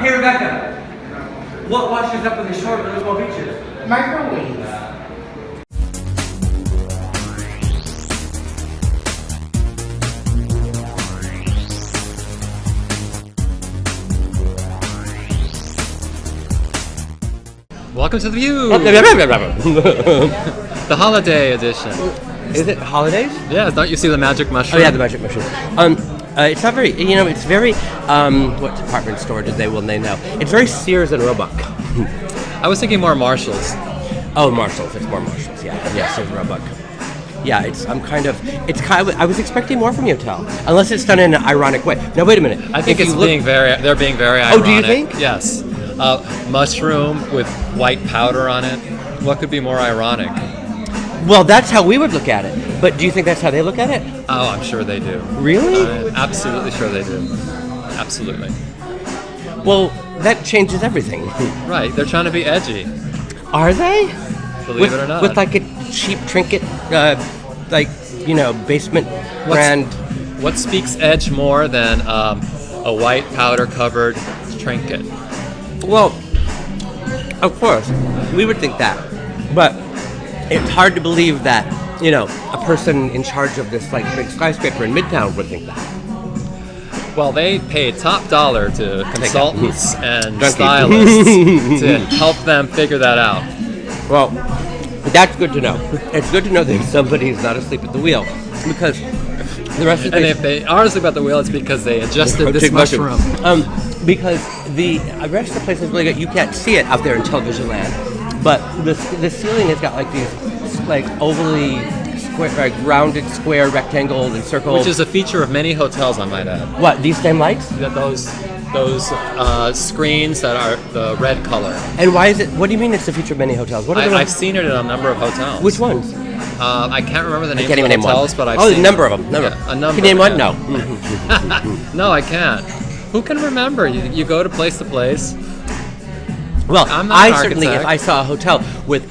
Hey, Rebecca. What washes up in the shore of those small beaches? Microwaves. Welcome to the View! The holiday edition. Is it holidays? Yeah, don't you see the magic mushroom? Oh yeah, the magic mushroom. It's not very, it's very, what department store did they will name now? It's very Sears and Roebuck. I was thinking more Marshalls. Oh, Marshalls, it's more Marshalls, yeah. Yeah, Sears and Roebuck. Yeah, I was expecting more from Yotel, unless it's done in an ironic way. Now, wait a minute. I think they're being very ironic. Oh, do you think? Yes. Mushroom with white powder on it. What could be more ironic? Well, that's how we would look at it. But do you think that's how they look at it? Oh, I'm sure they do. Really? I'm absolutely sure they do. Absolutely. Well, that changes everything. Right, they're trying to be edgy. Are they? Believe it or not. With like a cheap trinket, basement brand. What speaks edge more than a white powder covered trinket? Well, of course, we would think that. But it's hard to believe that, a person in charge of this big skyscraper in Midtown would think that. Well, they pay top dollar to consultants and stylists to help them figure that out. Well, that's good to know. It's good to know that somebody's not asleep at the wheel, because the rest of the... And if they are asleep at the wheel, it's because they adjusted this mushroom. Because the rest of the place is really good. You can't see it out there in television land, but the ceiling has got these overly square, rounded, square, rectangle, and circle. Which is a feature of many hotels, I might add. What, these same lights? Those screens that are the red color. And why is it? What do you mean it's a feeture of many hotels? What are I've seen it in a number of hotels. Which ones? I can't remember the names of the hotels, but I've seen a number of them. Yeah, a number. Can you name one? No. No, I can't. Who can remember? You go to place to place. Well, I certainly, if I saw a hotel with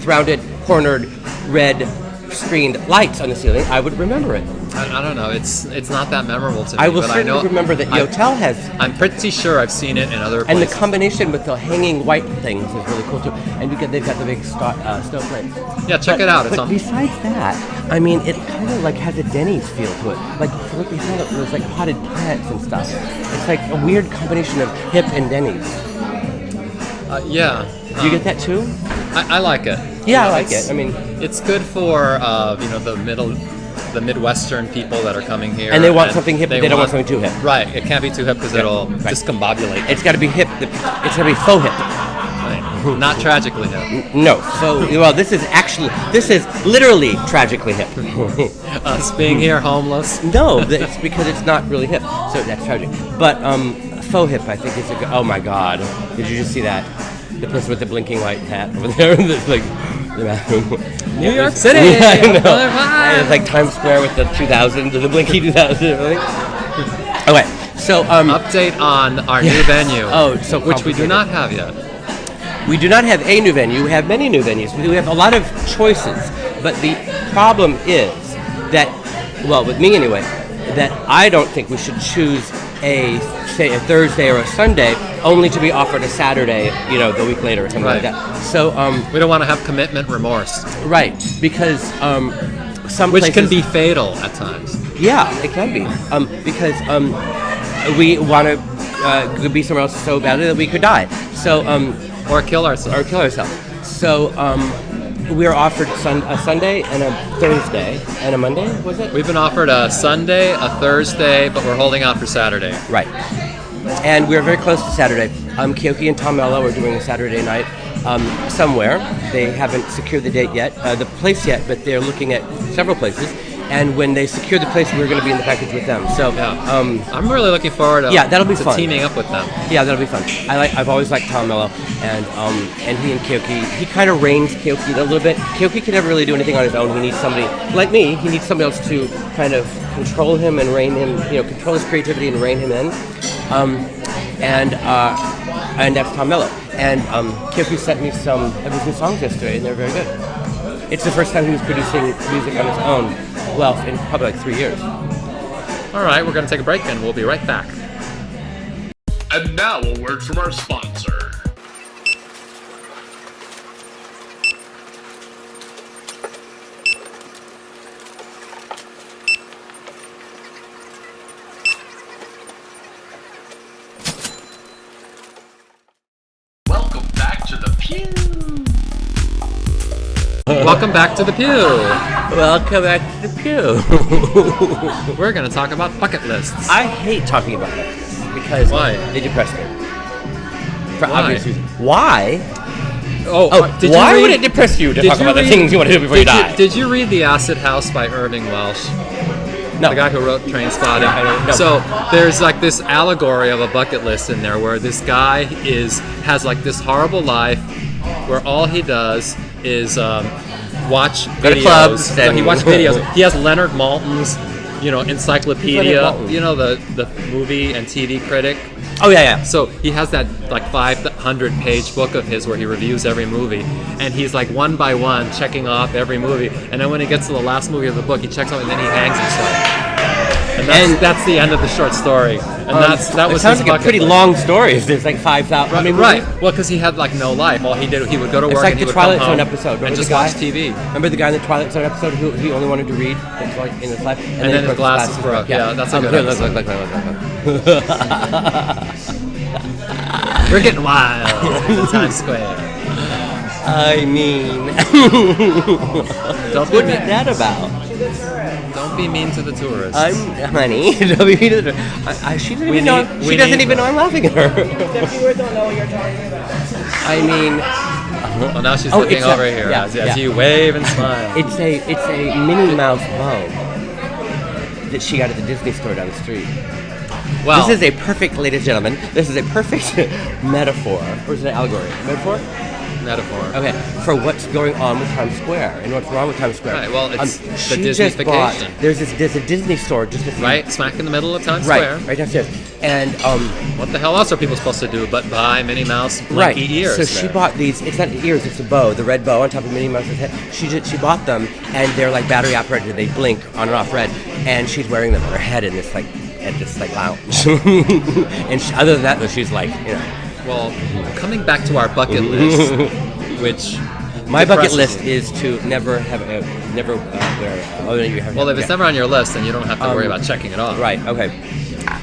rounded, cornered, red, screened lights on the ceiling, I would remember it. I don't know. It's not that memorable to me. I will certainly remember that Yotel has. I'm pretty sure I've seen it in other places. And the combination with the hanging white things is really cool too. And they've got the big stovepipe. Yeah, check it out. But besides that, it kind of has a Denny's feel to it. If you look behind it, there's potted plants and stuff. It's a weird combination of hip and Denny's. Yeah. Do you get that too? I like it. Yeah, I like it. It's good for the Midwestern people that are coming here. And they want something hip, but they don't want something too hip. Right. It can't be too hip because it'll discombobulate. It's got to be hip. It's got to be faux hip. Right. Not tragically hip. No. This is literally tragically hip. Us being here homeless? No, it's because it's not really hip. So that's tragic. But faux hip, I think, is a good... Oh, my God. Did you just see that? The person with the blinking white hat over there. New York City! Yeah, I know. It's Times Square with the 2000, the blinky 2000. Okay, so... update on our new venue. Oh, it's so which we do not have yet. We do not have a new venue. We have many new venues. We have a lot of choices. But the problem is that, with me anyway, that I don't think we should choose a Thursday or a Sunday only to be offered a Saturday, the week later or something like that. So we don't want to have commitment remorse. Right, because some which places, can be fatal at times. Yeah, it can be. Because we want to be somewhere else so badly that we could die. So or kill ourselves. So we're offered a Sunday and a Thursday and a Monday, was it? We've been offered a Sunday, a Thursday, but we're holding out for Saturday. Right. And we're very close to Saturday. Kyoki and Tom Mello are doing a Saturday night somewhere. They haven't secured the date yet, the place yet, but they're looking at several places. And when they secure the place, we're going to be in the package with them. So I'm really looking forward to that'll be fun. Teaming up with them. Yeah, that'll be fun. I've always liked Tom Mello, and he and Kyoki. He kind of reins Kyoki a little bit. Kyoki can never really do anything on his own. He needs somebody like me. He needs somebody else to kind of control him and rein him. Control his creativity and rein him in. And that's Tom Mello. And Kyoki sent me some of his new songs yesterday, and they're very good. It's the first time he was producing music on his own. Well, in probably 3 years. All right, we're going to take a break, and we'll be right back. And now a word from our sponsor. Welcome back to the pew. Welcome back to the pew. Welcome back to the pew. We're going to talk about bucket lists. I hate talking about it because Why? they depress me. For Why? obvious reasons. Why? Oh, did why you read, would it depress you to did talk you about the read- things you want to do before you did die? Did you read The Acid House by Irving Welsh? No. The guy who wrote Train Spotting. I don't know. So there's like this allegory of a bucket list in there where this guy has like this horrible life where all he does is watch Go to videos. clubs So and- he watches videos. He has Leonard Maltin's, encyclopedia, Leonard Maltin? the movie and TV critic. Oh yeah. So he has that like 500-page book of his where he reviews every movie, and he's like one by one checking off every movie, and then when he gets to the last movie of the book, he checks off and then he hangs himself. And that's the end of the short story. And that was sounds his like a bucket pretty list. long story. There's like 5,000. Right, right. Well, because he had like no life. All he did, he would go to work It's like and he the would come Twilight home Zone episode. Remember and the just guy? watch TV. Remember the guy in the Twilight Zone episode who he only wanted to read? That's like in his life. And then his glasses broke. Yeah, that's a good episode. Look. We're getting wild in Times Square. I mean, Don't be what's mean. that about? Don't be mean to the tourists. Honey, she doesn't even know. She doesn't even know I'm laughing at her. The viewers don't know what you're talking about. I mean, Well, now she's Oh, looking it's a- over here yeah, as yeah. you wave and smile. it's a Minnie Mouse bow that she got at the Disney store down the street. Well, This is a perfect, ladies and gentlemen. This is a perfect metaphor, or is it an allegory? Metaphor? metaphor. Okay, for what's going on with Times Square and what's wrong with Times Square. Right, well, it's the she just bought. Disneyfication. There's a Disney store just a few, Right, smack in the middle of Times right, Square. right downstairs, and What the hell else are people supposed to do but buy Minnie Mouse blinky right. ears? So she there? bought these. It's not ears. It's a bow, the red bow on top of Minnie Mouse's head. She bought them, and they're like battery operated. They blink on and off red, and she's wearing them on her head in this lounge. And other than that, though, she's like, Well, coming back to our bucket list, which my bucket depresses list me. is to never wear. Oh, no, you have. Well, if it's yeah. never on your list, then you don't have to worry about checking it off. Right. Okay.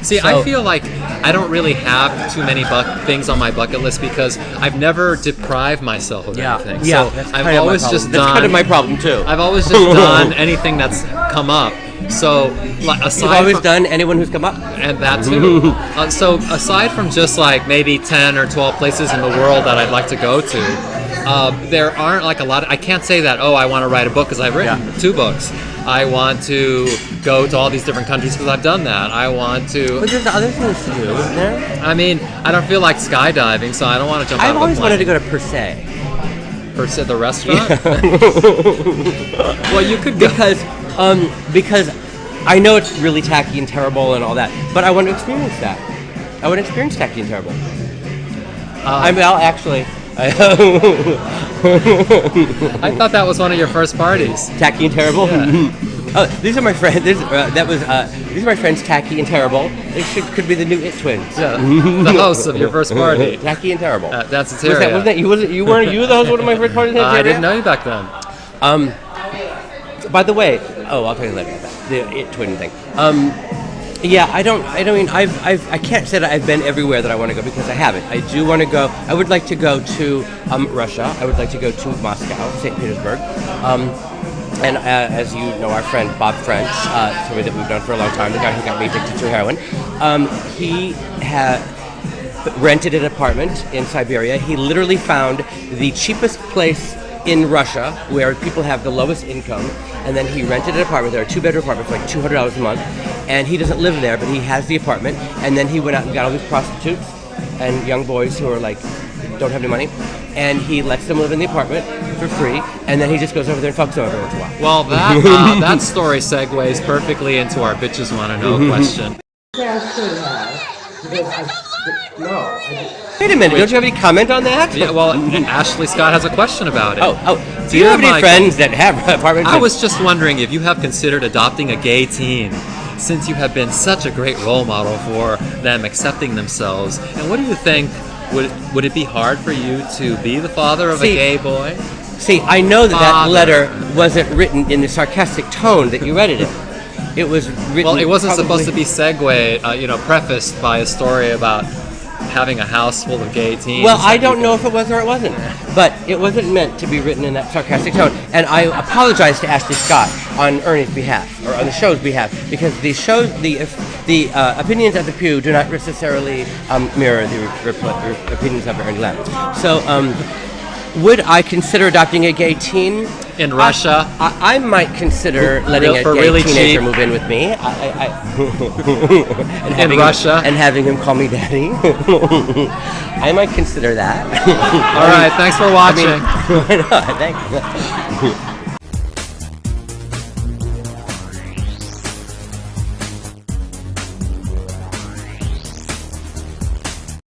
See, So- I feel like I don't really have too many things on my bucket list because I've never deprived myself of anything. Yeah. So That's I've kind of my always problem. just That's done. kind of my problem too. I've always just done anything that's come up. So, like, You've aside always from, done anyone who's come up. and that too. So aside from just like maybe 10 or 12 places in the world that I'd like to go to, there aren't like a lot. I can't say that. Oh, I want to write a book because I've written 2 books. I want to go to all these different countries because I've done that. I want to. But there's other things to do, isn't there? I mean, I don't feel like skydiving, so I don't want to jump out I've of a always plane. wanted to go to Per Se. Per se, the restaurant. Well, you could go. Because I know it's really tacky and terrible and all that, but I want to experience that. I want to experience tacky and terrible. I thought that was one of your first parties. Tacky and terrible. Yeah. Oh, these are my friends. These are my friends, Tacky and Terrible. They could be the new It Twins. Yeah, the host of your first party. Tacky and Terrible. That's a Wasn't that you? Weren't you the host of one of my first parties? I didn't know you back then. By the way, I'll tell you later about that. The It Twin thing. Yeah, I can't say that I've been everywhere that I want to go because I haven't. I do want to go. I would like to go to Russia. I would like to go to Moscow, St. Petersburg. And as you know, our friend Bob French, somebody that we've known for a long time, the guy who got me addicted to heroin, he had rented an apartment in Siberia. He literally found the cheapest place in Russia where people have the lowest income, and then he rented an apartment. There are 2-bedroom apartments for like $200 a month, and he doesn't live there, but he has the apartment. And then he went out and got all these prostitutes and young boys who are like don't have any money, and he lets them live in the apartment for free, and then he just goes over there and fucks them every once in a while. Well, that story segues perfectly into our bitches want to know question. Wait a minute, don't you have any comment on that? Yeah, well, Ashley Scott has a question about it. Oh, do you have any Michael, friends that have apartments? I was just wondering if you have considered adopting a gay teen. since you have been such a great role model for them accepting themselves. And what do you think? Would it be hard for you to be the father of a gay boy? See, I know that letter wasn't written in the sarcastic tone that you read it in. It was written. Well, it wasn't supposed to be prefaced by a story about having a house full of gay teens. Well, I don't know if it was or it wasn't, but it wasn't meant to be written in that sarcastic tone. And I apologize to Ashley Scott on Ernie's behalf, or on the show's behalf, because the opinions of the Pew do not necessarily mirror the opinions of Ernie Glam. So, would I consider adopting a gay teen? In Russia? I might consider letting a gay really teenager cheap. move in with me. In Russia? And having him call me daddy. I might consider that. All right, thanks for watching. Thanks.